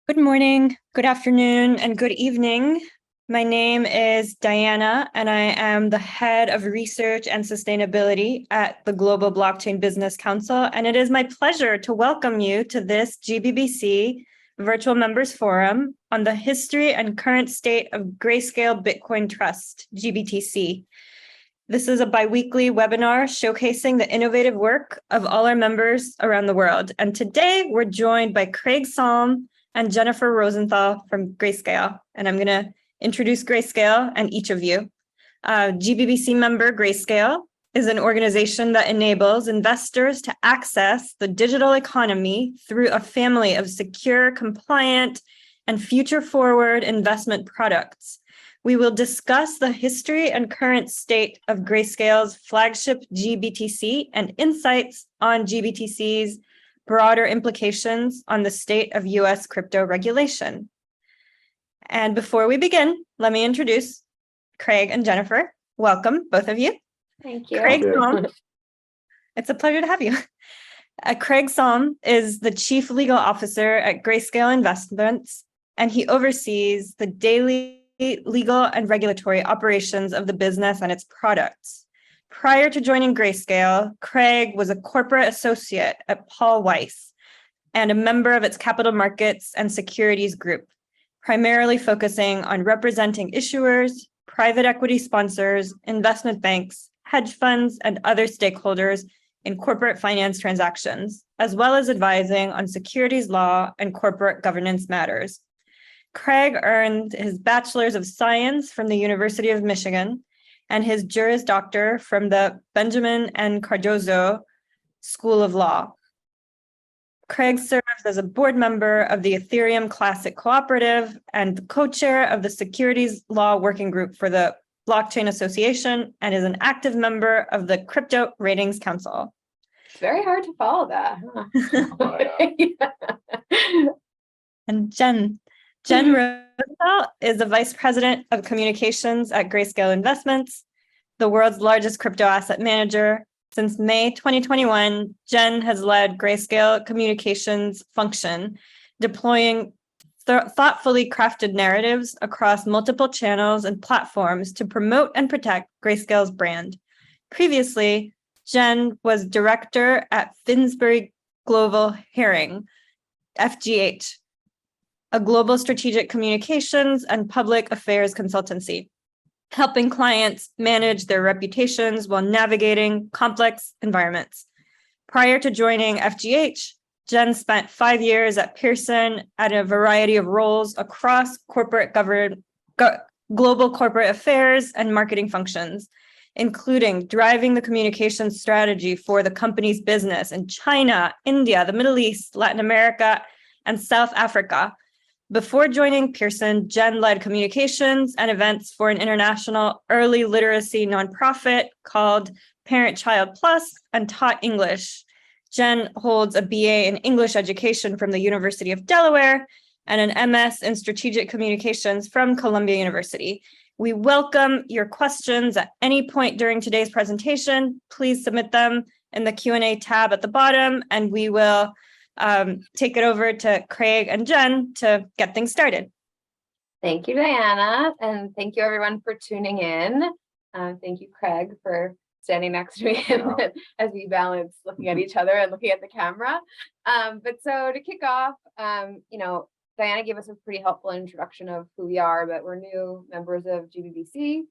Good morning, good afternoon, and good evening. My name is Diana, and I am the head of research and sustainability at the Global Blockchain Business Council. And it is my pleasure to welcome you to this GBBC Virtual Members Forum on the history and current state of Grayscale Bitcoin Trust, GBTC. This is a biweekly webinar showcasing the innovative work of all our members around the world. And today we're joined by Craig Salm and Jennifer Rosenthal from Grayscale. And I'm going to introduce Grayscale and each of you. GBBC member Grayscale is an organization that enables investors to access the digital economy through a family of secure, compliant, and future-forward investment products. We will discuss the history and current state of Grayscale's flagship GBTC and insights on GBTC's broader implications on the state of US crypto regulation. And before we begin, let me introduce Craig and Jennifer. Welcome, both of you. Thank you. Craig Salm, it's a pleasure to have you. Craig Salm is the Chief Legal Officer at Grayscale Investments, and he oversees the daily legal and regulatory operations of the business and its products. Prior to joining Grayscale, Craig was a corporate associate at Paul Weiss and a member of its capital markets and securities group, primarily focusing on representing issuers, private equity sponsors, investment banks, hedge funds, and other stakeholders in corporate finance transactions, as well as advising on securities law and corporate governance matters. Craig earned his Bachelor's of Science from the University of Michigan and his Juris Doctor from the Benjamin and Cardozo School of Law. Craig serves as a board member of the Ethereum Classic Cooperative and co-chair of the Securities Law Working Group for the Blockchain Association and is an active member of the Crypto Ratings Council. It's very hard to follow that. Huh? And Jen Rosenthal is the Vice President of Communications at Grayscale Investments, the world's largest crypto asset manager. Since May 2021, Jen has led Grayscale Communications function, deploying thoughtfully crafted narratives across multiple channels and platforms to promote and protect Grayscale's brand. Previously, Jen was director at Finsbury Global Hearing, FGH, a global strategic communications and public affairs consultancy, helping clients manage their reputations while navigating complex environments. Prior to joining FGH, Jen spent 5 years at Pearson at a variety of roles across global corporate affairs and marketing functions, including driving the communications strategy for the company's business in China, India, the Middle East, Latin America, and South Africa. Before joining Pearson, Jen led communications and events for an international early literacy nonprofit called Parent Child Plus and taught English. Jen holds a BA in English education from the University of Delaware and an MS in strategic communications from Columbia University. We welcome your questions at any point during today's presentation. Please submit them in the Q&A tab at the bottom, and we will take it over to Craig and Jen to get things started. Thank you, Diana, and thank you everyone for tuning in. Thank you, Craig, for standing next to me as we balance looking at each other and looking at the camera. But so to kick off, Diana gave us a pretty helpful introduction of who we are, but we're new members of GBBC.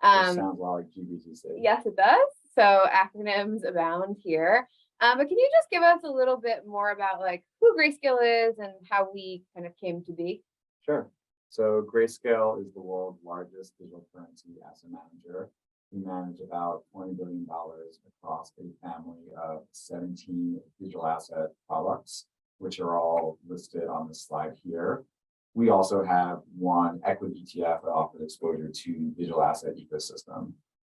Sounds a lot like GBTC. Yes, it does. So acronyms abound here. But can you just give us a little bit more about who Grayscale is and how we kind of came to be? Sure. So Grayscale is the world's largest digital currency asset manager. We manage about $20 billion across a family of 17 digital asset products, which are all listed on the slide here. We also have one equity ETF that offers exposure to the digital asset ecosystem.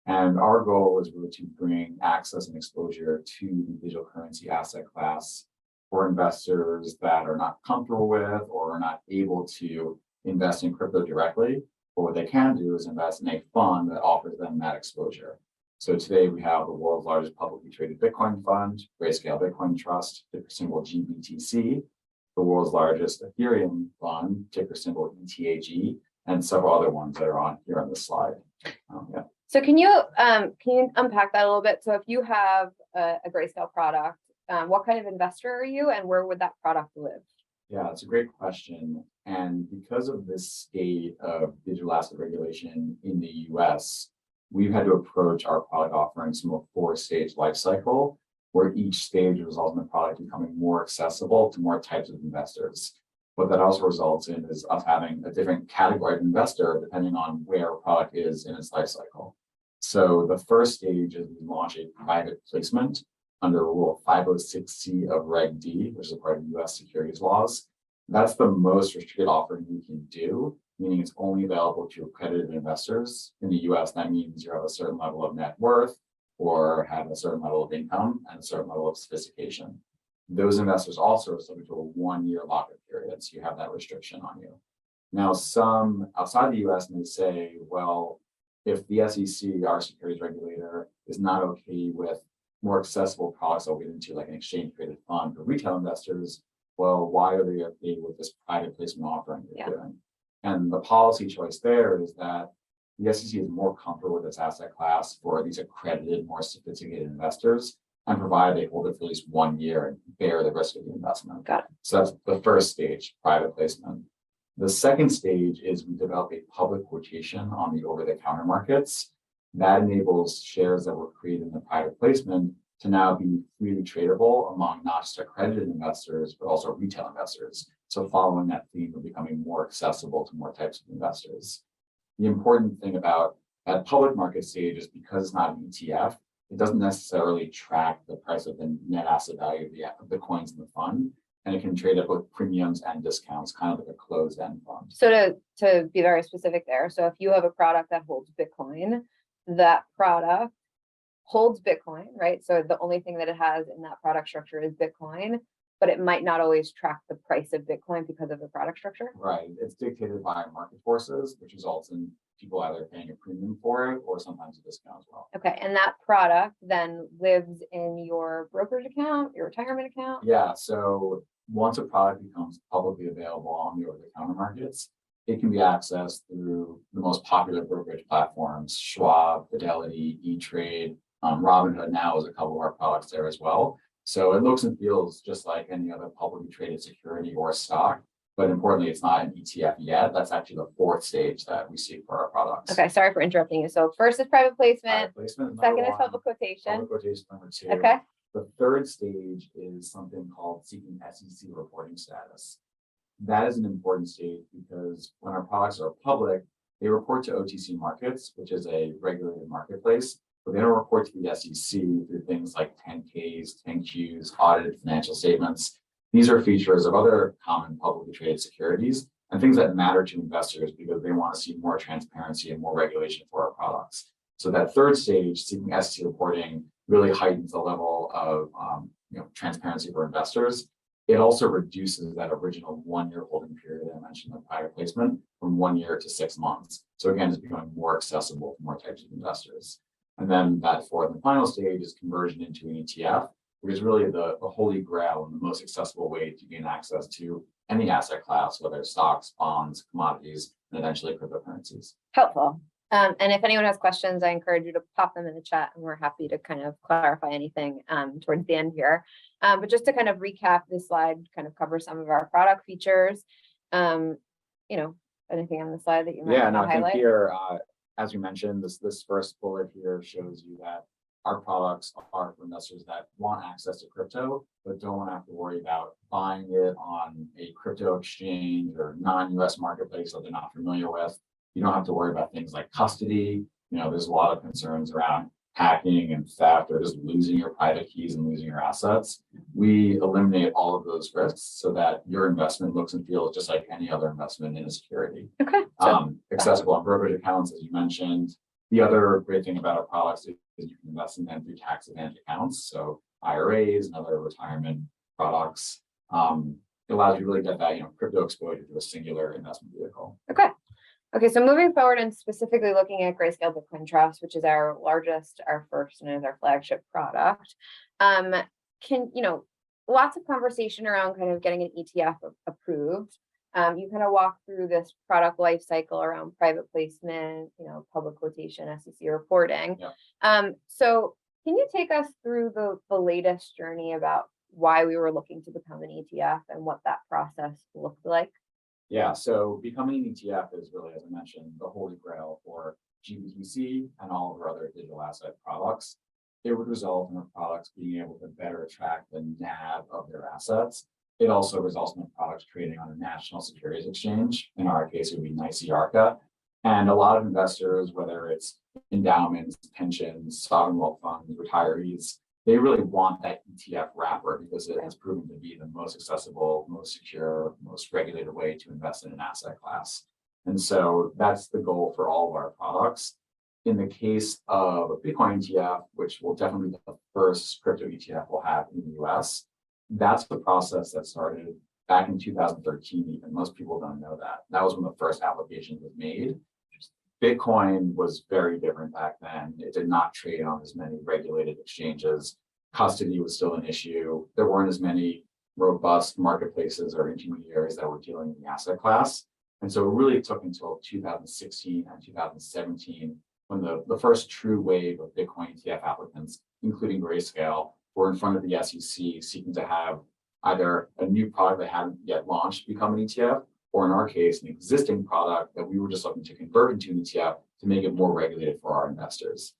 And our goal is really to bring access and exposure to the digital currency asset class for investors that are not comfortable with or are not able to invest in crypto directly. But what they can do is invest in a fund that offers them that exposure. So today we have the world's largest publicly traded Bitcoin fund, Grayscale Bitcoin Trust, ticker symbol GBTC. the world's largest Ethereum fund, ticker symbol ETHE, and several other ones that are on here on this slide. Yeah. So can you unpack that a little bit? So if you have a Grayscale product, what kind of investor are you, and where would that product live? Yeah, it's a great question. And because of this state of digital asset regulation in the US, we've had to approach our product offerings from a 4-stage life cycle, where each stage results in the product becoming more accessible to more types of investors. What that also results in is us having a different category of investor depending on where a product is in its life cycle. So the first stage is we launch a private placement under Rule 506C of Reg D, which is a part of US securities laws. That's the most restricted offering we can do, meaning it's only available to accredited investors. In the US, that means you have a certain level of net worth or have a certain level of income and a certain level of sophistication. Those investors also are subject to a 1-year lockup period, so you have that restriction on you. Now, some outside the US may say, well, if the SEC, our securities regulator, is not okay with more accessible products that we get into, like an exchange-traded fund for retail investors, well, why are they okay with this private placement offering you're doing? And the policy choice there is that the SEC is more comfortable with this asset class for these accredited, more sophisticated investors, and provide they hold it for at least 1 year and bear the risk of the investment. Got it. So that's the first stage, private placement. The second stage is we develop a public quotation on the over-the-counter markets. That enables shares that were created in the private placement to now be freely tradable among not just accredited investors, but also retail investors. So following that theme of becoming more accessible to more types of investors. The important thing about that public market stage is because it's not an ETF, it doesn't necessarily track the price of the net asset value of the coins in the fund, and it can trade at both premiums and discounts, kind of like a closed-end fund. So to be very specific there, so if you have a product that holds Bitcoin, that product holds Bitcoin, right? So the only thing that it has in that product structure is Bitcoin, but it might not always track the price of Bitcoin because of the product structure. Right. It's dictated by market forces, which results in people either paying a premium for it or sometimes a discount as well. Okay. And that product then lives in your brokerage account, your retirement account? Yeah. So once a product becomes publicly available on the over-the-counter markets, it can be accessed through the most popular brokerage platforms, Schwab, Fidelity, E-Trade, Robinhood now is a couple of our products there as well. So it looks and feels just like any other publicly traded security or stock, but importantly, it's not an ETF yet. That's actually the 4th stage that we see for our products. Okay, sorry for interrupting you. So first is private placement, Private placement, second number is public one. quotation. Public quotation number 2. Okay. The 3rd stage is something called seeking SEC reporting status. That is an important stage because when our products are public, they report to OTC Markets, which is a regulated marketplace, but they don't report to the SEC through things like 10Ks, 10Qs, audited financial statements. These are features of other common publicly traded securities and things that matter to investors because they want to see more transparency and more regulation for our products. So that 3rd stage, seeking SEC reporting, really heightens the level of transparency for investors. It also reduces that original 1-year holding period I mentioned in the private placement from 1 year to 6 months. So again, it's becoming more accessible to more types of investors. And then that 4th and final stage is conversion into an ETF, which is really the holy grail and the most accessible way to gain access to any asset class, whether it's stocks, bonds, commodities, and eventually cryptocurrencies. Helpful. And if anyone has questions, I encourage you to pop them in the chat and we're happy to kind of clarify anything towards the end here. But just to kind of recap, this slide kind of covers some of our product features. Anything on the slide that you might want to highlight? I think here, as we mentioned, this first bullet here shows you that our products are for investors that want access to crypto, but don't want to have to worry about buying it on a crypto exchange or non-US marketplace that they're not familiar with. You don't have to worry about things like custody. There's a lot of concerns around hacking and theft or just losing your private keys and losing your assets. We eliminate all of those risks so that your investment looks and feels just like any other investment in a security. Okay. Accessible on brokerage accounts, as you mentioned. The other great thing about our products is you can invest in them through tax advantage accounts. So IRAs and other retirement products. It allows you to really get that crypto exposure to a singular investment vehicle. Okay, so moving forward and specifically looking at Grayscale Bitcoin Trust, which is our largest, our first, and is our flagship product. lots of conversation around kind of getting an ETF approved. You kind of walk through this product life cycle around private placement, public quotation, SEC reporting. So can you take us through the latest journey about why we were looking to become an ETF and what that process looked like? Yeah, so becoming an ETF is really, as I mentioned, the holy grail for GBTC and all of our other digital asset products. It would result in our products being able to better attract the NAV of their assets. It also results in the products trading on a national securities exchange. In our case, it would be NYSE Arca. And a lot of investors, whether it's endowments, pensions, sovereign wealth funds, retirees, they really want that ETF wrapper because it has proven to be the most accessible, most secure, most regulated way to invest in an asset class. And so that's the goal for all of our products. In the case of a Bitcoin ETF, which will definitely be the first crypto ETF we'll have in the US, that's the process that started back in 2013. Even most people don't know that. That was when the first application was made. Bitcoin was very different back then. It did not trade on as many regulated exchanges. Custody was still an issue. There weren't as many robust marketplaces or intermediaries that were dealing in the asset class. And so it really took until 2016 and 2017 when the first true wave of Bitcoin ETF applicants, including Grayscale, were in front of the SEC seeking to have either a new product that hadn't yet launched become an ETF, or in our case, an existing product that we were just looking to convert into an ETF to make it more regulated for our investors.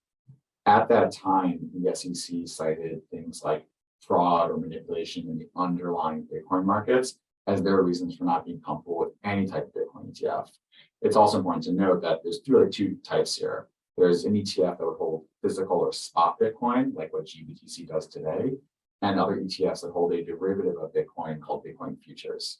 At that time, the SEC cited things like fraud or manipulation in the underlying Bitcoin markets as their reasons for not being comfortable with any type of Bitcoin ETF. It's also important to note that there's really two types here. There's an ETF that would hold physical or spot Bitcoin, like what GBTC does today, and other ETFs that hold a derivative of Bitcoin called Bitcoin futures.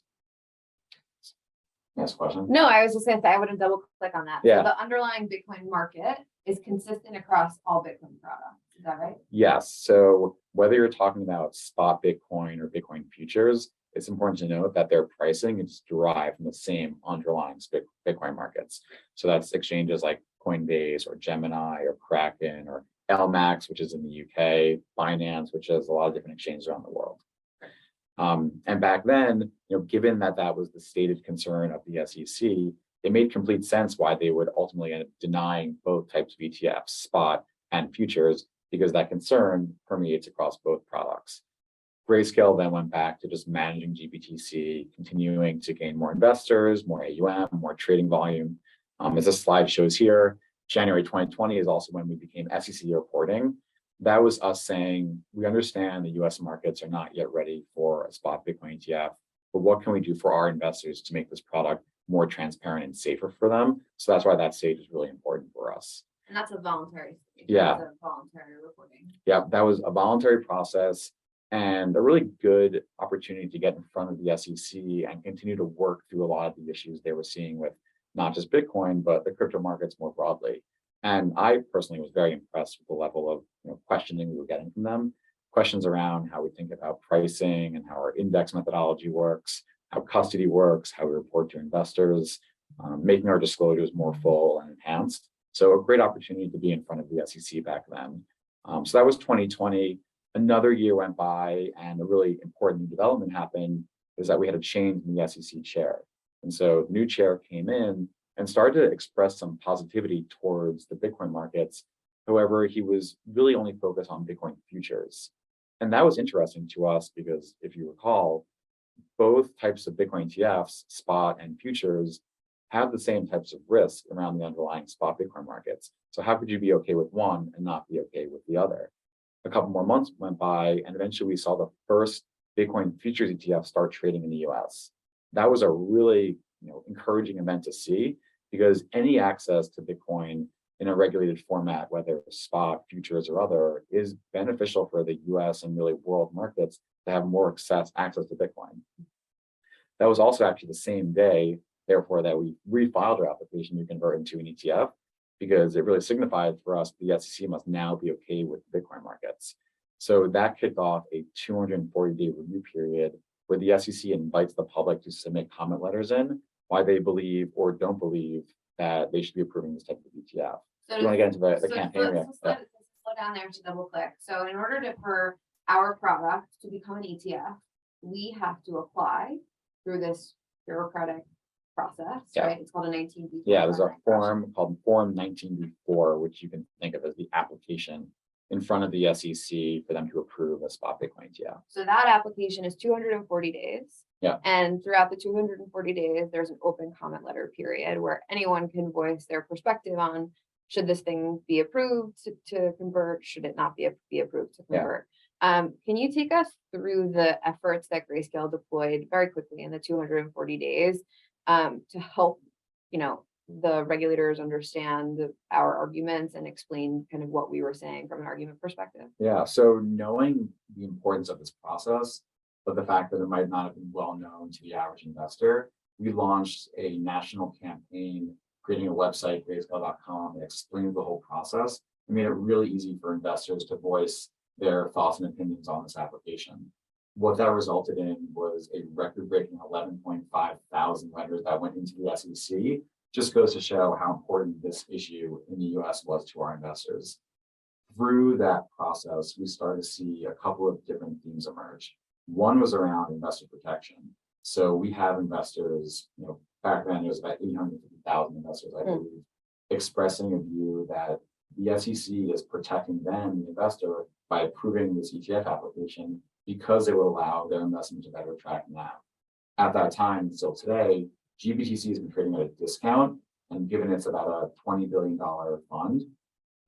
Next question. No, I was just going to say, I would have double click on that. Yeah. So the underlying Bitcoin market is consistent across all Bitcoin products. Is that right? Yes. So whether you're talking about spot Bitcoin or Bitcoin futures, it's important to note that their pricing is derived from the same underlying Bitcoin markets. So that's exchanges like Coinbase or Gemini or Kraken or LMAX, which is in the UK, Binance, which has a lot of different exchanges around the world. And back then, given that that was the stated concern of the SEC, it made complete sense why they would ultimately end up denying both types of ETFs, spot and futures, because that concern permeates across both products. Grayscale then went back to just managing GBTC, continuing to gain more investors, more AUM, more trading volume. As this slide shows here, January 2020 is also when we became SEC reporting. That was us saying, we understand the US markets are not yet ready for a spot Bitcoin ETF, but what can we do for our investors to make this product more transparent and safer for them? So that's why that stage is really important for us. And that's a voluntary stage. Yeah. That's a voluntary reporting. Yeah, that was a voluntary process and a really good opportunity to get in front of the SEC and continue to work through a lot of the issues they were seeing with not just Bitcoin, but the crypto markets more broadly. And I personally was very impressed with the level of questioning we were getting from them. Questions around how we think about pricing and how our index methodology works, how custody works, how we report to investors, making our disclosures more full and enhanced. So a great opportunity to be in front of the SEC back then. So that was 2020. Another year went by and a really important development happened is that we had a change in the SEC chair. And so the new chair came in and started to express some positivity towards the Bitcoin markets. However, he was really only focused on Bitcoin futures. And that was interesting to us because if you recall, both types of Bitcoin ETFs, spot and futures, have the same types of risk around the underlying spot Bitcoin markets. So how could you be okay with one and not be okay with the other? A couple more months went by and eventually we saw the first Bitcoin futures ETF start trading in the US. That was a really encouraging event to see because any access to Bitcoin in a regulated format, whether spot, futures, or other, is beneficial for the US and really world markets to have more access to Bitcoin. That was also actually the same day, therefore, that we refiled our application to convert into an ETF because it really signified for us the SEC must now be okay with Bitcoin markets. So that kicked off a 240-day review period where the SEC invites the public to submit comment letters in why they believe or don't believe that they should be approving this type of ETF. So Do you want to get into the so campaign? Let's slow down there to double click. So in order for our product to become an ETF, we have to apply through this bureaucratic process, Yeah. right? It's called a 19B. Yeah, there's a form called Form 19B4, which you can think of as the application in front of the SEC for them to approve a spot Bitcoin ETF. So that application is 240 days. Yeah. And throughout the 240 days, there's an open comment letter period where anyone can voice their perspective on should this thing be approved to convert, should it not be approved to convert. Can you take us through the efforts that Grayscale deployed very quickly in the 240 days to help, the regulators understand our arguments and explain kind of what we were saying from an argument perspective? Yeah, so knowing the importance of this process, but the fact that it might not have been well known to the average investor, we launched a national campaign, creating a website, grayscale.com, that explains the whole process and made it really easy for investors to voice their thoughts and opinions on this application. What that resulted in was a record-breaking 11.5 thousand letters that went into the SEC. Just goes to show how important this issue in the US was to our investors. Through that process, we started to see a couple of different themes emerge. One was around investor protection. So we have investors, back then there was about 850,000 investors, I believe, expressing a view that the SEC is protecting them, the investor, by approving this ETF application because it will allow their investment to better attract NAV. At that time, still today, GBTC has been trading at a discount, and given it's about a $20 billion fund,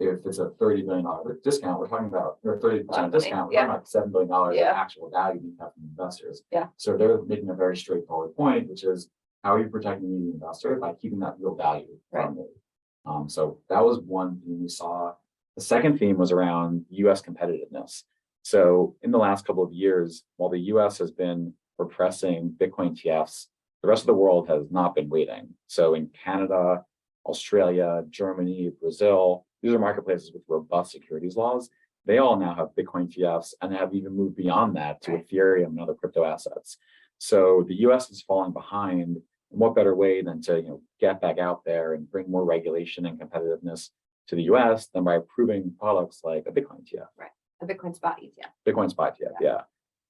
if it's a $30 billion discount, we're talking about, or 30% discount, we're talking about $7 billion of actual value being kept from investors. Yeah. So they're making a very straightforward point, which is how are you protecting the investor by keeping that real value from it? So that was one theme we saw. The second theme was around US competitiveness. So in the last couple of years, while the US has been repressing Bitcoin ETFs, the rest of the world has not been waiting. So in Canada, Australia, Germany, Brazil, these are marketplaces with robust securities laws. They all now have Bitcoin ETFs and have even moved beyond that to Ethereum and other crypto assets. So the US is falling behind. And what better way than to get back out there and bring more regulation and competitiveness to the US than by approving products like a Bitcoin ETF? Right, a Bitcoin spot ETF. Bitcoin spot ETF, yeah.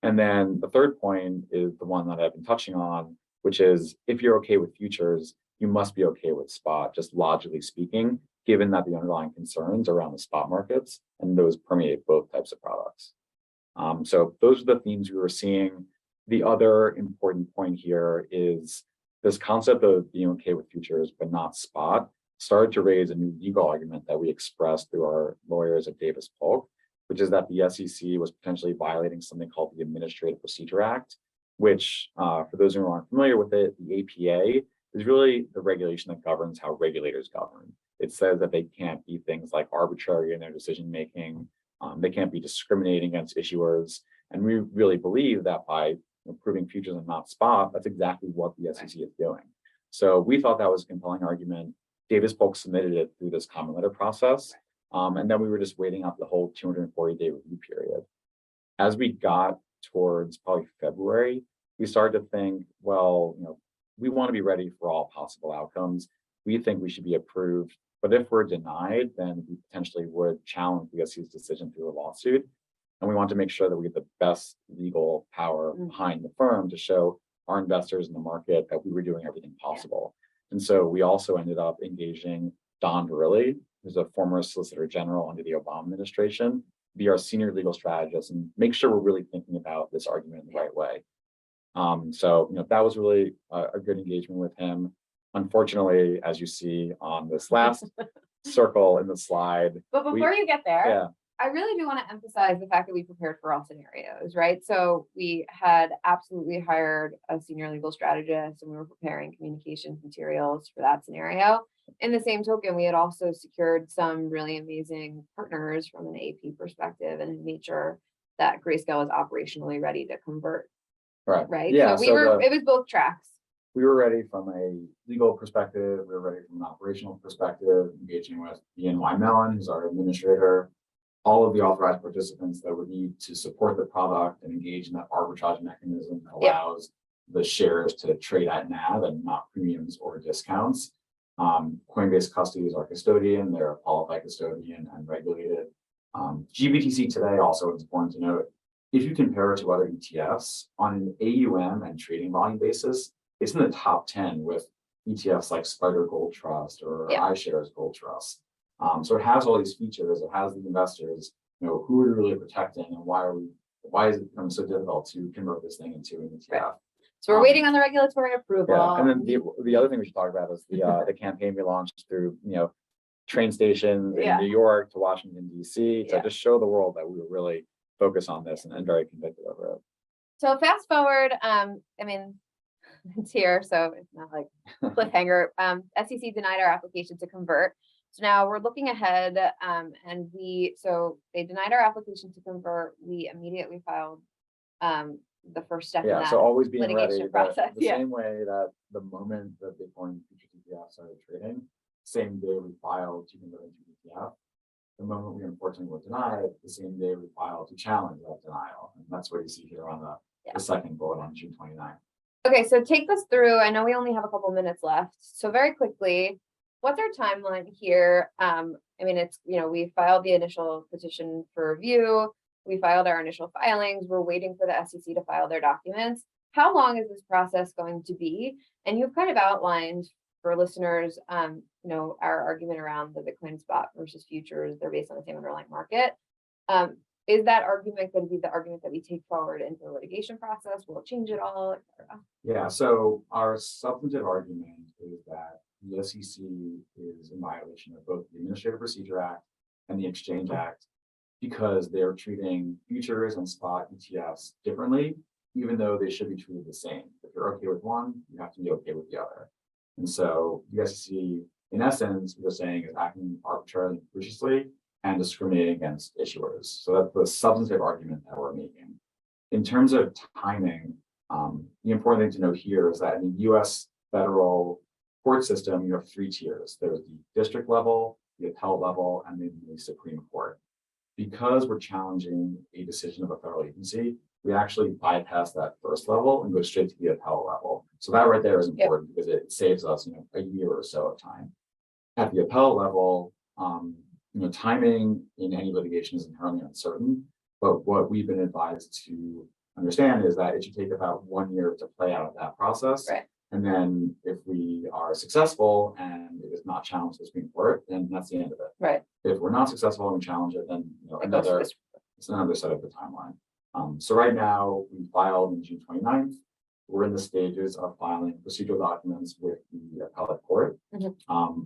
And then the third point is the one that I've been touching on, which is if you're okay with futures, you must be okay with spot, just logically speaking, given that the underlying concerns around the spot markets and those permeate both types of products. So those are the themes we were seeing. The other important point here is this concept of being okay with futures but not spot started to raise a new legal argument that we expressed through our lawyers at Davis Polk, which is that the SEC was potentially violating something called the Administrative Procedure Act, which, for those who aren't familiar with it, the APA is really the regulation that governs how regulators govern. It says that they can't be things like arbitrary in their decision-making. They can't be discriminating against issuers. And we really believe that by approving futures and not spot, that's exactly what the SEC is doing. So we thought that was a compelling argument. Davis Polk submitted it through this comment letter process. And then we were just waiting out the whole 240-day review period. As we got towards probably February, we started to think, well, we want to be ready for all possible outcomes. We think we should be approved, but if we're denied, then we potentially would challenge the SEC's decision through a lawsuit. And we want to make sure that we get the best legal power behind the firm to show our investors in the market that we were doing everything possible. And so we also ended up engaging Don Verrilli, who's a former Solicitor General under the Obama administration, be our senior legal strategist and make sure we're really thinking about this argument in the right way. So that was really a good engagement with him. Unfortunately, as you see on this last circle in the slide. But before you get there, yeah. I really do want to emphasize the fact that we prepared for all scenarios, right? So we had absolutely hired a senior legal strategist and we were preparing communications materials for that scenario. In the same token, we had also secured some really amazing partners from an AP perspective and made sure that Grayscale was operationally ready to convert. Right. Yeah. So it was both tracks. We were ready from a legal perspective. We were ready from an operational perspective, engaging with BNY Mellon, who's our administrator, all of the authorized participants that would need to support the product and engage in that arbitrage mechanism that allows the shares to trade at NAV and not premiums or discounts. Coinbase Custody is our custodian. They're a qualified custodian and regulated. GBTC today, also, it's important to note, if you compare it to other ETFs on an AUM and trading volume basis, it's in the top 10 with ETFs like Spider Gold Trust or iShares Gold Trust. So it has all these features. It has the investors. Who are we really protecting, and why is it becoming so difficult to convert this thing into an ETF? Right. So we're waiting on the regulatory approval. Yeah, and then the other thing we should talk about is the campaign we launched through train stations in New York to Washington D.C. to just show the world that we were really focused on this and very convicted over it. So fast forward, it's here, so it's not like cliffhanger. SEC denied our application to convert. So now we're looking ahead, and they denied our application to convert. We immediately filed the first step in that so always being litigation ready. process. The same way that the moment that Bitcoin futures ETF started trading, same day we filed to convert into ETF. The moment we unfortunately were denied, the same day we filed to challenge that denial. And that's what you see here on the second bullet on June 29th. Okay, so take us through. I know we only have a couple minutes left. So very quickly, what's our timeline here? It's, we filed the initial petition for review. We filed our initial filings. We're waiting for the SEC to file their documents. How long is this process going to be? And you've kind of outlined for listeners, our argument around the Bitcoin spot versus futures. They're based on the same underlying market. Is that argument going to be the argument that we take forward into the litigation process? Will it change at all, et cetera? Yeah, so our substantive argument is that the SEC is in violation of both the Administrative Procedure Act and the Exchange Act because they're treating futures and spot ETFs differently, even though they should be treated the same. If you're okay with one, you have to be okay with the other. And so the SEC, in essence, what they're saying is acting arbitrarily, capriciously, and discriminating against issuers. So that's the substantive argument that we're making. In terms of timing, the important thing to know here is that in the US federal court system, you have three tiers. There's the district level, the appellate level, and then the Supreme Court. Because we're challenging a decision of a federal agency, we actually bypass that first level and go straight to the appellate level. So that right there is important because it saves us, a year or so of time. At the appellate level, timing in any litigation is inherently uncertain, but what we've been advised to understand is that it should take about 1 year to play out that process. Right. And then if we are successful and it is not challenged to the Supreme Court, then that's the end of it. Right. If we're not successful and we challenge it, then it's another set of the timeline. So right now we filed on June 29th. We're in the stages of filing procedural documents with the appellate court,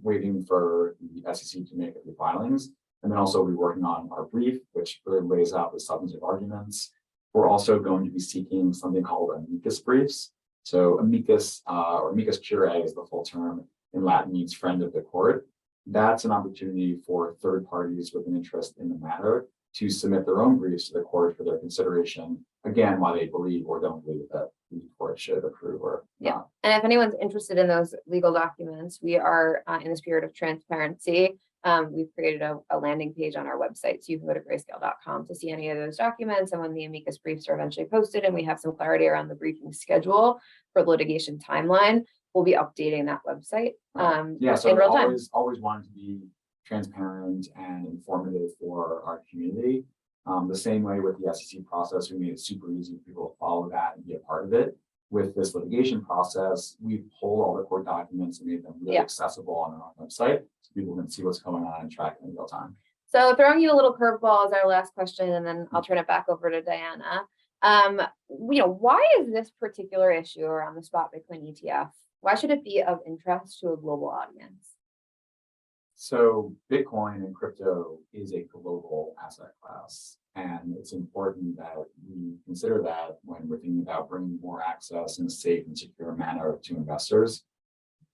waiting for the SEC to make the filings. And then also we're working on our brief, which really lays out the substantive arguments. We're also going to be seeking something called amicus briefs. So amicus or amicus curiae is the full term. In Latin means friend of the court. That's an opportunity for third parties with an interest in the matter to submit their own briefs to the court for their consideration, again, why they believe or don't believe that the court should approve or not. And if anyone's interested in those legal documents, we are in the spirit of transparency. We've created a landing page on our website, so you can go to grayscale.com to see any of those documents. And when the amicus briefs are eventually posted and we have some clarity around the briefing schedule for the litigation timeline, we'll be updating that website so in real time. Always wanted to be transparent and informative for our community. The same way with the SEC process, we made it super easy for people to follow that and be a part of it. With this litigation process, we pulled all the court documents and made them really accessible on our website so people can see what's going on and track it in real time. So throwing you a little curveball is our last question, and then I'll turn it back over to Diana. Why is this particular issue around the spot Bitcoin ETF? Why should it be of interest to a global audience? So Bitcoin and crypto is a global asset class, and it's important that we consider that when we're thinking about bringing more access in a safe and secure manner to investors.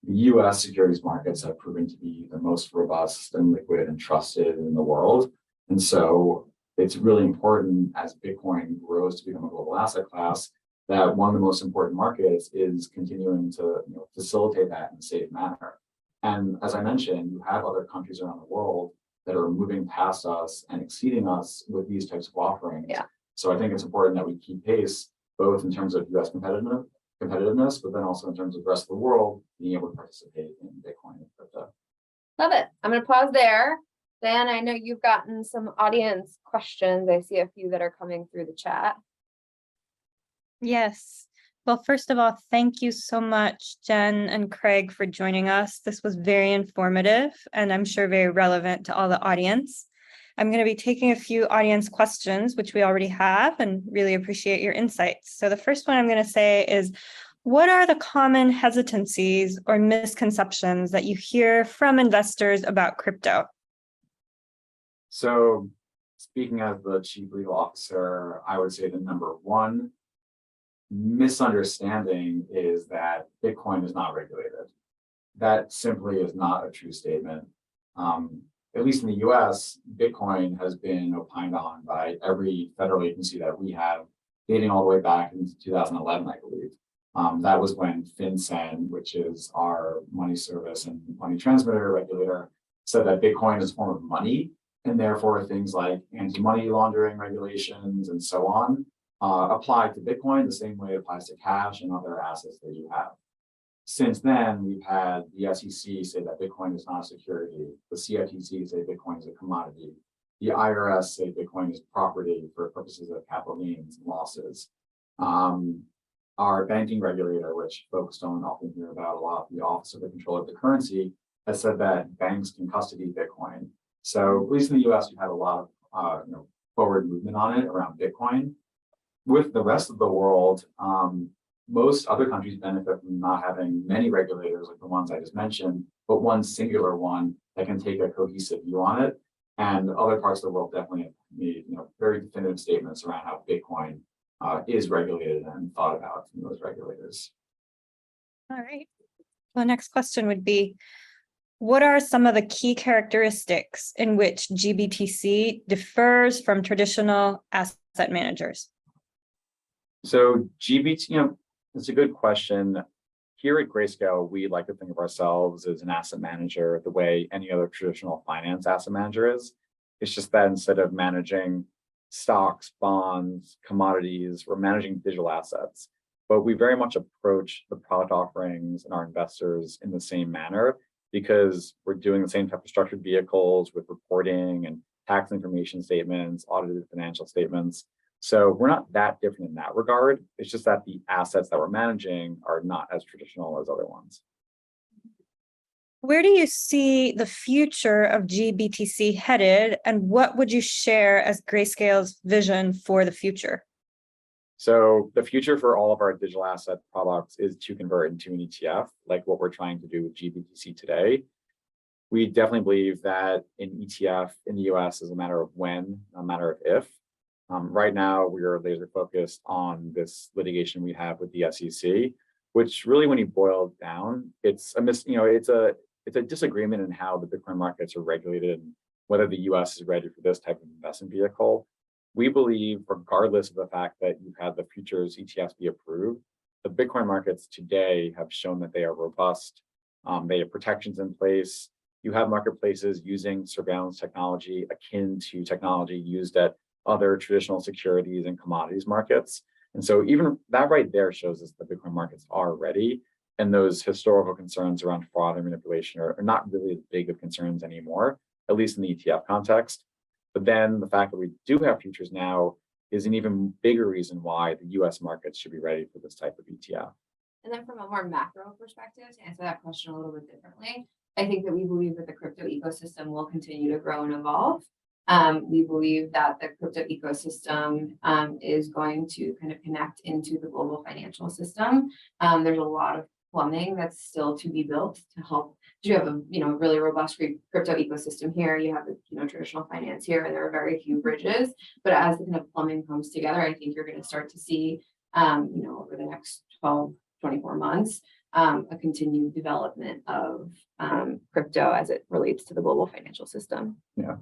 The US securities markets have proven to be the most robust and liquid and trusted in the world. And so it's really important as Bitcoin grows to become a global asset class that one of the most important markets is continuing to facilitate that in a safe manner. And as I mentioned, you have other countries around the world that are moving past us and exceeding us with these types of offerings. Yeah. So I think it's important that we keep pace, both in terms of US competitiveness, but then also in terms of the rest of the world being able to participate in Bitcoin and crypto. Love it. I'm going to pause there. Dan, I know you've gotten some audience questions. I see a few that are coming through the chat. Yes. Well, first of all, thank you so much, Jen and Craig, for joining us. This was very informative and I'm sure very relevant to all the audience. I'm going to be taking a few audience questions, which we already have, and really appreciate your insights. So the first one I'm going to say is, what are the common hesitancies or misconceptions that you hear from investors about crypto? So speaking as the chief legal officer, I would say the number one misunderstanding is that Bitcoin is not regulated. That simply is not a true statement. At least in the US, Bitcoin has been opined on by every federal agency that we have, dating all the way back into 2011, I believe. That was when FinCEN, which is our money service and money transmitter regulator, said that Bitcoin is a form of money, and therefore things like anti-money laundering regulations and so on apply to Bitcoin the same way it applies to cash and other assets that you have. Since then, we've had the SEC say that Bitcoin is not a security, the CFTC say Bitcoin is a commodity, the IRS say Bitcoin is property for purposes of capital gains and losses. Our banking regulator, which folks don't often hear about a lot, the Office of the Controller of the Currency, has said that banks can custody Bitcoin. So at least in the US, we've had a lot of forward movement on it around Bitcoin. With the rest of the world, most other countries benefit from not having many regulators like the ones I just mentioned, but one singular one that can take a cohesive view on it. And other parts of the world definitely have made very definitive statements around how Bitcoin is regulated and thought about from those regulators. All right. Well, next question would be, what are some of the key characteristics in which GBTC differs from traditional asset managers? So GBT, it's a good question. Here at Grayscale, we like to think of ourselves as an asset manager the way any other traditional finance asset manager is. It's just that instead of managing stocks, bonds, commodities, we're managing digital assets. But we very much approach the product offerings and our investors in the same manner because we're doing the same type of structured vehicles with reporting and tax information statements, audited financial statements. So we're not that different in that regard. It's just that the assets that we're managing are not as traditional as other ones. Where do you see the future of GBTC headed, and what would you share as Grayscale's vision for the future? So the future for all of our digital asset products is to convert into an ETF, like what we're trying to do with GBTC today. We definitely believe that an ETF in the US is a matter of when, not a matter of if. Right now, we are laser focused on this litigation we have with the SEC, which really, when you boil it down, it's a disagreement in how the Bitcoin markets are regulated and whether the US is ready for this type of investment vehicle. We believe, regardless of the fact that you've had the futures ETFs be approved, the Bitcoin markets today have shown that they are robust. They have protections in place. You have marketplaces using surveillance technology akin to technology used at other traditional securities and commodities markets. And so even that right there shows us that Bitcoin markets are ready, and those historical concerns around fraud and manipulation are not really as big of concerns anymore, at least in the ETF context. But then the fact that we do have futures now is an even bigger reason why the US markets should be ready for this type of ETF. And then from a more macro perspective, to answer that question a little bit differently, I think that we believe that the crypto ecosystem will continue to grow and evolve. We believe that the crypto ecosystem is going to kind of connect into the global financial system. There's a lot of plumbing that's still to be built to help. You have a really robust crypto ecosystem here. You have the traditional finance here, and there are very few bridges. But as the kind of plumbing comes together, I think you're going to start to see over the next 12, 24 months, a continued development of crypto as it relates to the global financial system. Yeah.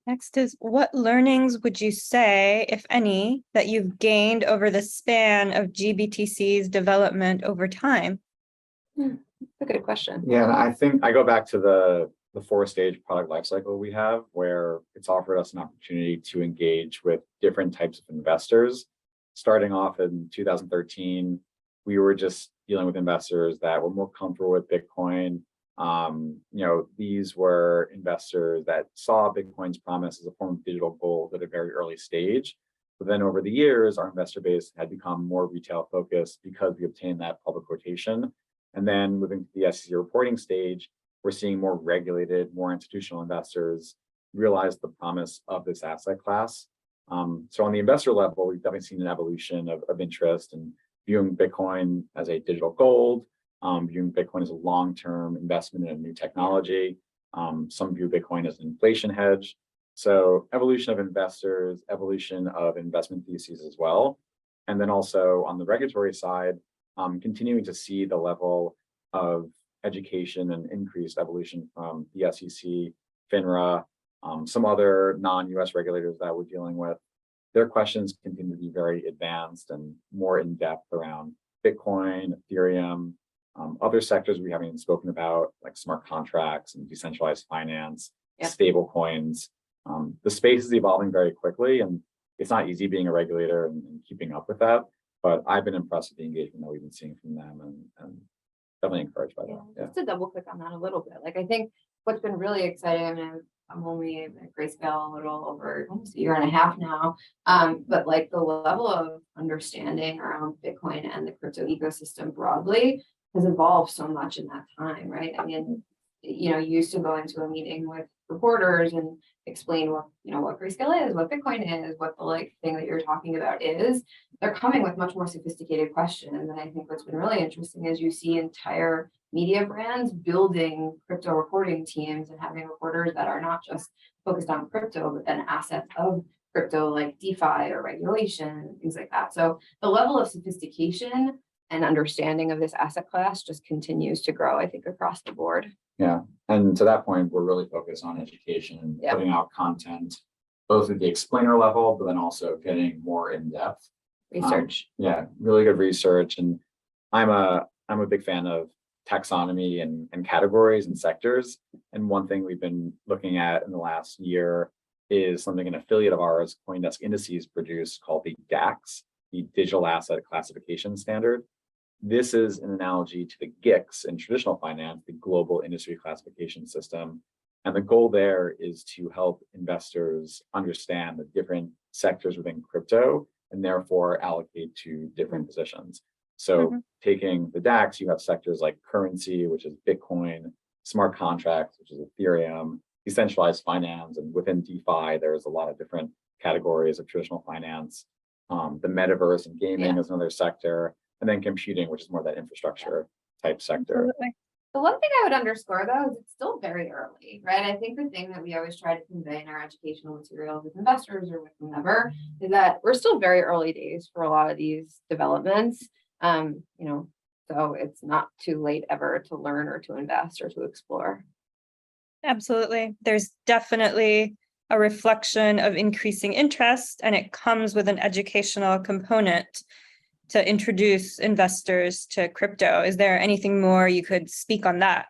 Next is, what learnings would you say, if any, that you've gained over the span of GBTC's development over time? That's a good question. Yeah, and I think I go back to the 4-stage product lifecycle we have, where it's offered us an opportunity to engage with different types of investors. Starting off in 2013, we were just dealing with investors that were more comfortable with Bitcoin, These were investors that saw Bitcoin's promise as a form of digital gold at a very early stage. But then over the years, our investor base had become more retail focused because we obtained that public quotation. And then moving to the SEC reporting stage, we're seeing more regulated, more institutional investors realize the promise of this asset class. So on the investor level, we've definitely seen an evolution of interest in viewing Bitcoin as a digital gold, viewing Bitcoin as a long-term investment in a new technology. Some view Bitcoin as an inflation hedge. So evolution of investors, evolution of investment theses as well. And then also on the regulatory side, continuing to see the level of education and increased evolution from the SEC, FINRA, some other non-US regulators that we're dealing with. Their questions continue to be very advanced and more in-depth around Bitcoin, Ethereum, other sectors we haven't even spoken about, like smart contracts and decentralized finance, stable coins. The space is evolving very quickly, and it's not easy being a regulator and keeping up with that. But I've been impressed with the engagement that we've been seeing from them, and definitely encouraged by that. Just to double click on that a little bit, like I think what's been really exciting, I mean, I'm only at Grayscale a little over almost a year and a half now, but like the level of understanding around Bitcoin and the crypto ecosystem broadly has evolved so much in that time, right? I mean, you used to go into a meeting with reporters and explain what Grayscale is, what Bitcoin is, what the like thing that you're talking about is. They're coming with much more sophisticated questions. And I think what's been really interesting is you see entire media brands building crypto reporting teams and having reporters that are not just focused on crypto, but then assets of crypto like DeFi or regulation, things like that. So the level of sophistication and understanding of this asset class just continues to grow, I think, across the board. Yeah, and to that point, we're really focused on education and putting out content, both at the explainer level, but then also getting more in depth Research. Really good research. And I'm a big fan of taxonomy and categories and sectors. And one thing we've been looking at in the last year is something an affiliate of ours, CoinDesk Indices, produced called the DAX, the Digital Asset Classification Standard. This is an analogy to the GICS in traditional finance, the Global Industry Classification System. And the goal there is to help investors understand the different sectors within crypto and therefore allocate to different positions. So taking the DAX, you have sectors like currency, which is Bitcoin, smart contracts, which is Ethereum, decentralized finance, and within DeFi, there's a lot of different categories of traditional finance. The metaverse and gaming is another sector. And then computing, which is more that infrastructure type sector. Absolutely. The one thing I would underscore though is it's still very early, right? I think the thing that we always try to convey in our educational materials with investors or with whomever is that we're still very early days for a lot of these developments. So it's not too late ever to learn or to invest or to explore. Absolutely. There's definitely a reflection of increasing interest, and it comes with an educational component to introduce investors to crypto. Is there anything more you could speak on that?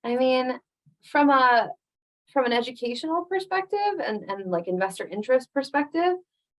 I mean, from an educational perspective and like investor interest perspective,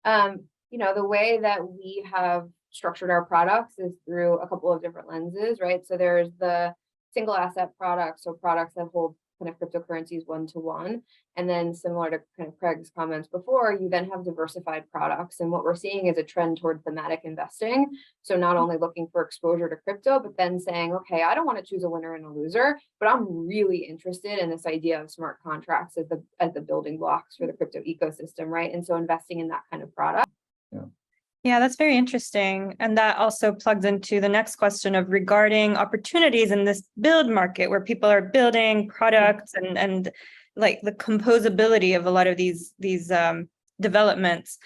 the way that we have structured our products is through a couple of different lenses, right? So there's the single asset products, so products that hold kind of cryptocurrencies one-to-one. And then similar to kind of Craig's comments before, you then have diversified products. And what we're seeing is a trend toward thematic investing. So not only looking for exposure to crypto, but then saying, okay, I don't want to choose a winner and a loser, but I'm really interested in this idea of smart contracts as the building blocks for the crypto ecosystem, right? And so investing in that kind of product. Yeah, that's very interesting. And that also plugs into the next question of regarding opportunities in this build market where people are building products and like the composability of a lot of these developments.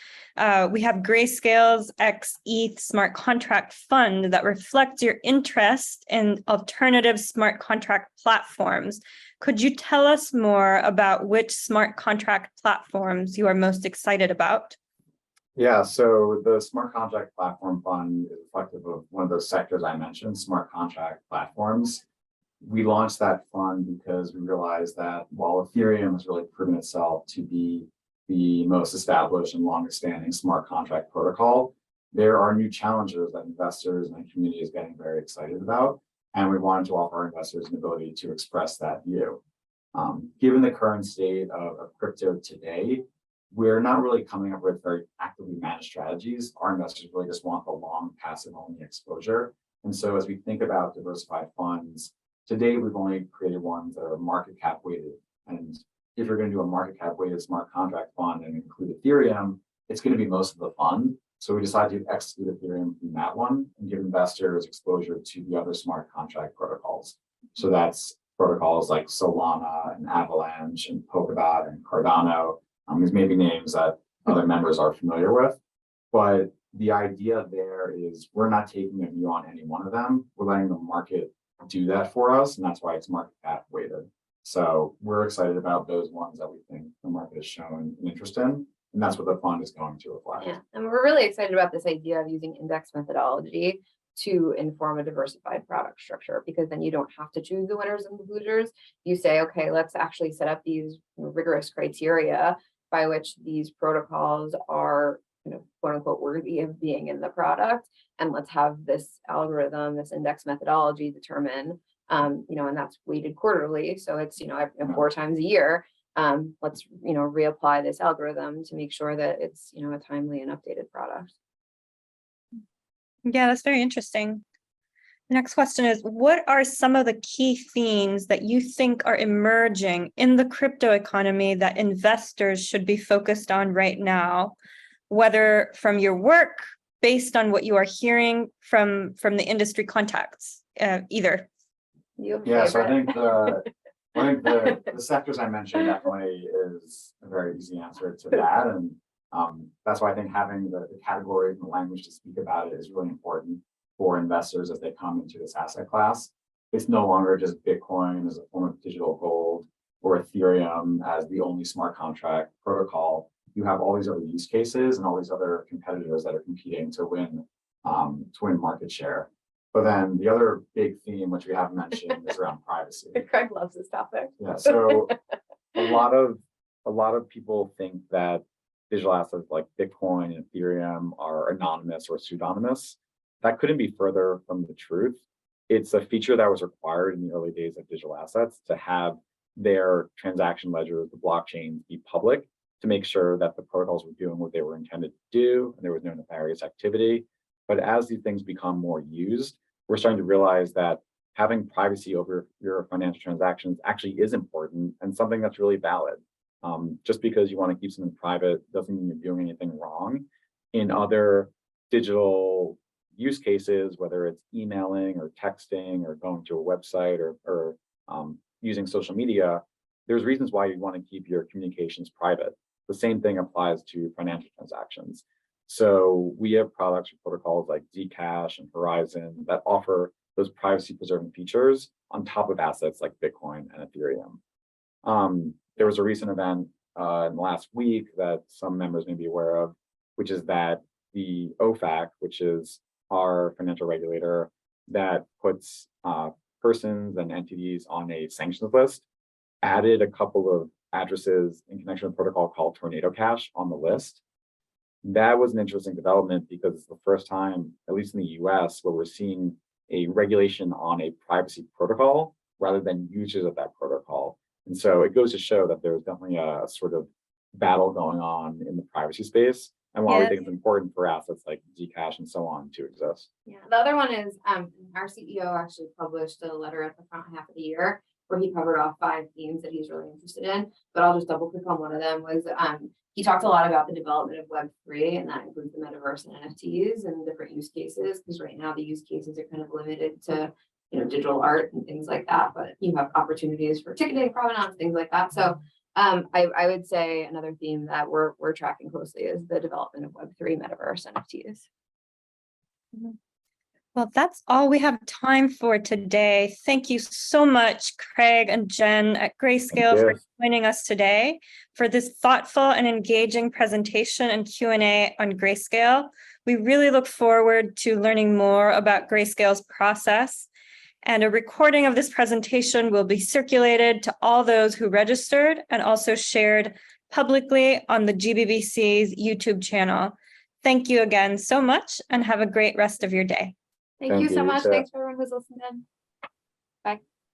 We have Grayscale's XETH smart contract fund that reflects your interest in alternative smart contract platforms. Could you tell us more about which smart contract platforms you are most excited about? Yeah, so the Smart Contract Platform Fund is reflective of one of those sectors I mentioned, smart contract platforms. We launched that fund because we realized that while Ethereum has really proven itself to be the most established and longest standing smart contract protocol, there are new challenges that investors and the community is getting very excited about. And we wanted to offer our investors an ability to express that view. Given the current state of crypto today, we're not really coming up with very actively managed strategies. Our investors really just want the long passive only exposure. And so as we think about diversified funds, today we've only created ones that are market cap weighted. And if you're going to do a market cap weighted smart contract fund and include Ethereum, it's going to be most of the fund. So we decided to exclude Ethereum from that one and give investors exposure to the other smart contract protocols. So that's protocols like Solana and Avalanche and Polkadot and Cardano. These may be names that other members are familiar with, but the idea there is we're not taking a view on any one of them. We're letting the market do that for us, and that's why it's market cap weighted. So we're excited about those ones that we think the market has shown an interest in, and that's what the fund is going to reflect. Yeah, and we're really excited about this idea of using index methodology to inform a diversified product structure, because then you don't have to choose the winners and the losers. You say, okay, let's actually set up these rigorous criteria by which these protocols are, quote unquote, worthy of being in the product. And let's have this algorithm, this index methodology determine, and that's weighted quarterly. So it's, 4 times a year. Let's, reapply this algorithm to make sure that it's, a timely and updated product. Yeah, that's very interesting. The next question is, what are some of the key themes that you think are emerging in the crypto economy that investors should be focused on right now, whether from your work, based on what you are hearing from the industry contacts, either? Yeah, so I think the sectors I mentioned definitely is a very easy answer to that. And that's why I think having the categories and the language to speak about it is really important for investors as they come into this asset class. It's no longer just Bitcoin as a form of digital gold or Ethereum as the only smart contract protocol. You have all these other use cases and all these other competitors that are competing to win market share. But then the other big theme, which we haven't mentioned, is around privacy. Craig loves this topic. Yeah, so a lot of people think that digital assets like Bitcoin and Ethereum are anonymous or pseudonymous. That couldn't be further from the truth. It's a feature that was required in the early days of digital assets to have their transaction ledgers, the blockchains, be public to make sure that the protocols were doing what they were intended to do and there was no nefarious activity. But as these things become more used, we're starting to realize that having privacy over your financial transactions actually is important and something that's really valid. Just because you want to keep something private doesn't mean you're doing anything wrong. In other digital use cases, whether it's emailing or texting or going to a website or using social media, there's reasons why you want to keep your communications private. The same thing applies to financial transactions. So we have products or protocols like Zcash and Horizon that offer those privacy preserving features on top of assets like Bitcoin and Ethereum. There was a recent event in the last week that some members may be aware of, which is that the OFAC, which is our financial regulator that puts persons and entities on a sanctions list, added a couple of addresses in connection with a protocol called Tornado Cash on the list. That was an interesting development because it's the first time, at least in the US, where we're seeing a regulation on a privacy protocol rather than users of that protocol. And so it goes to show that there's definitely a sort of battle going on in the privacy space, and why we think it's important for assets like Zcash and so on to exist. Yeah, the other one is our CEO actually published a letter at the front half of the year where he covered off 5 themes that he's really interested in, but I'll just double click on one of them. Was he talked a lot about the development of Web3, and that includes the metaverse and NFTs and different use cases, because right now the use cases are kind of limited to digital art and things like that, but you have opportunities for ticketing, provenance, things like that. So I would say another theme that we're tracking closely is the development of Web3, metaverse, NFTs. Well, that's all we have time for today. Thank you so much, Craig and Jen at Grayscale, for joining us today for this thoughtful and engaging presentation and Q&A on Grayscale. We really look forward to learning more about Grayscale's process, and a recording of this presentation will be circulated to all those who registered and also shared publicly on the GBBC's YouTube channel. thank you again so much and have a great rest of your day. Thank Thank you so you, much. Sarah. Thanks for everyone who's listened in.